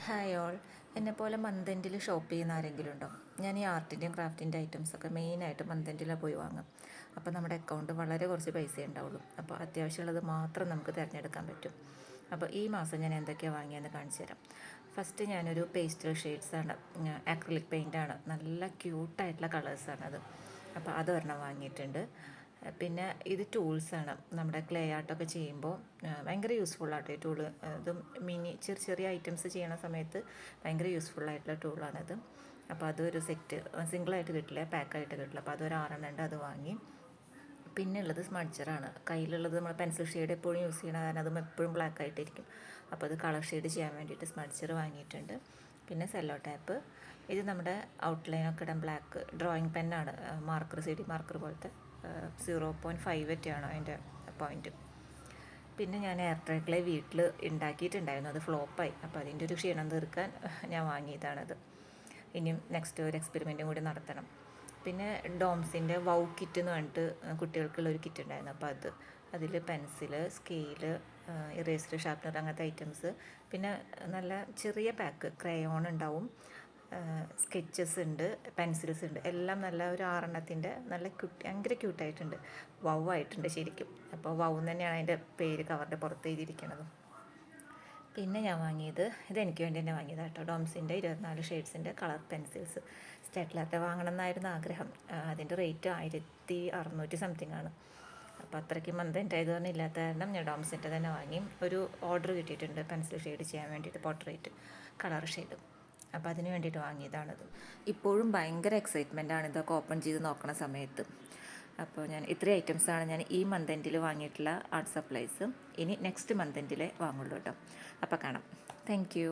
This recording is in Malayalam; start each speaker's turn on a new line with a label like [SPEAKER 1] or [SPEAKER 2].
[SPEAKER 1] Hi all. എന്നെപ്പോലെ മന്ത് എൻഡിൽ ഷോപ്പ് ചെയ്യുന്ന ആരെങ്കിലും ഉണ്ടോ? ഞാൻ ഈ ആർട്ടിൻ്റെയും ക്രാഫ്റ്റിൻ്റെ ഐറ്റംസൊക്കെ മെയിനായിട്ട് മന്ത് എൻഡിലാണ് പോയി വാങ്ങും. അപ്പോൾ നമ്മുടെ അക്കൗണ്ട് വളരെ കുറച്ച് പൈസയേ ഉണ്ടാവുള്ളൂ. അപ്പോൾ അത്യാവശ്യമുള്ളത് മാത്രം നമുക്ക് തിരഞ്ഞെടുക്കാൻ പറ്റും. അപ്പോൾ ഈ മാസം ഞാൻ എന്തൊക്കെയാണ് വാങ്ങിയതെന്ന് കാണിച്ചു തരാം. ഫസ്റ്റ് ഞാനൊരു പേസ്റ്റൽ ഷെയ്ഡ്സാണ്, ആക്രിലിക് പെയിൻ്റാണ്, നല്ല ക്യൂട്ടായിട്ടുള്ള കളേഴ്സാണത്. അപ്പോൾ അതൊരെണ്ണം വാങ്ങിയിട്ടുണ്ട്. പിന്നെ ഇത് ടൂൾസാണ്. നമ്മുടെ ക്ലേ ആർട്ടൊക്കെ ചെയ്യുമ്പോൾ ഭയങ്കര യൂസ്ഫുള്ളാട്ടോ ഈ ടൂള്. ഇതും ചെറിയ ചെറിയ ഐറ്റംസ് ചെയ്യണ സമയത്ത് ഭയങ്കര യൂസ്ഫുള്ളായിട്ടുള്ള ടൂളാണിത്. അപ്പോൾ അതൊരു സെറ്റ് സിംഗിളായിട്ട് കിട്ടില്ല, പാക്കായിട്ട് കിട്ടില്ല. അപ്പോൾ അതൊരു 6 ഉണ്ട്, അത് വാങ്ങി. പിന്നെ ഉള്ളത് സ്മഡ്ജറാണ്. കയ്യിലുള്ളത് നമ്മൾ പെൻസിൽ ഷെയ്ഡ് എപ്പോഴും യൂസ് ചെയ്യണ കാരണം അതും എപ്പോഴും ബ്ലാക്ക് ആയിട്ടിരിക്കും. അപ്പോൾ അത് കളർ ഷെയ്ഡ് ചെയ്യാൻ വേണ്ടിയിട്ട് സ്മഡ്ജർ വാങ്ങിയിട്ടുണ്ട്. പിന്നെ സെല്ലോ ടാപ്പ്, ഇത് നമ്മുടെ ഔട്ട്ലൈനൊക്കെ ഇടാൻ ബ്ലാക്ക് ഡ്രോയിങ് പെന്നാണ്, മാർക്കർ CD മാർക്കർ പോലത്തെ 0.5 ഒക്കെയാണ് അതിൻ്റെ പോയിൻറ്റ്. പിന്നെ ഞാൻ എയർ ഡ്രൈ ക്ലേ വീട്ടിൽ ഉണ്ടാക്കിയിട്ടുണ്ടായിരുന്നു, അത് ഫ്ലോപ്പായി. അപ്പോൾ അതിൻ്റെ ഒരു ക്ഷീണം തീർക്കാൻ ഞാൻ വാങ്ങിയതാണത്. ഇനിയും നെക്സ്റ്റ് ഒരു എക്സ്പെരിമെൻറ്റും കൂടി നടത്തണം. പിന്നെ ഡോംസിൻ്റെ വൗ കിറ്റ് എന്ന് പറഞ്ഞിട്ട് കുട്ടികൾക്കുള്ളൊരു കിറ്റ് ഉണ്ടായിരുന്നു. അപ്പോൾ അതിൽ പെൻസില്, സ്കെയില്, ഇറേസർ, ഷാർപ്പനർ, അങ്ങനത്തെ ഐറ്റംസ്. പിന്നെ നല്ല ചെറിയ പാക്ക് ക്രയോൺ ഉണ്ടാവും, സ്കെച്ചസ് ഉണ്ട്, പെൻസിൽസ് ഉണ്ട്. എല്ലാം നല്ല ഒരു 6 നല്ല ഭയങ്കര ക്യൂട്ടായിട്ടുണ്ട്. വൗ ആയിട്ടുണ്ട് ശരിക്കും. അപ്പോൾ വൗ തന്നെയാണ് അതിൻ്റെ പേര് കവറിൻ്റെ പുറത്ത് എഴുതിയിരിക്കുന്നത്. പിന്നെ ഞാൻ വാങ്ങിയത് ഇതെനിക്ക് വേണ്ടി തന്നെ വാങ്ങിയതാണ് കേട്ടോ, ഡോംസിൻ്റെ 24 ഷെയ്ഡ്സിൻ്റെ കളർ പെൻസിൽസ്. സ്റ്റെഡ്ലറിൻ്റെ വാങ്ങണം എന്നായിരുന്നു ആഗ്രഹം. അതിൻ്റെ റേറ്റ് 1600 സംതിങ് ആണ്. അപ്പോൾ അത്രയ്ക്ക് മന്ത് എൻ്റെ ആയതുകൊണ്ട് ഇല്ലാത്ത കാരണം ഞാൻ ഡോംസിൻ്റെ തന്നെ വാങ്ങി. ഒരു ഓർഡർ കിട്ടിയിട്ടുണ്ട് പെൻസിൽ ഷെയ്ഡ് ചെയ്യാൻ വേണ്ടിയിട്ട്, പോർട്രേറ്റ് കളർ ഷെയ്ഡ്. അപ്പോൾ അതിന് വേണ്ടിയിട്ട് വാങ്ങിയതാണത്. ഇപ്പോഴും ഭയങ്കര എക്സൈറ്റ്മെൻറ്റാണ് ഇതൊക്കെ ഓപ്പൺ ചെയ്ത് നോക്കണ സമയത്ത്. അപ്പോൾ ഞാൻ ഇത്രയും ഐറ്റംസാണ് ഞാൻ ഈ മന്ത് എൻഡിൽ വാങ്ങിയിട്ടുള്ള ആർട്ട് സപ്ലൈസ്. ഇനി നെക്സ്റ്റ് മന്ത് എൻഡിലേ വാങ്ങുള്ളൂ കേട്ടോ. അപ്പോൾ കാണാം. Thank you.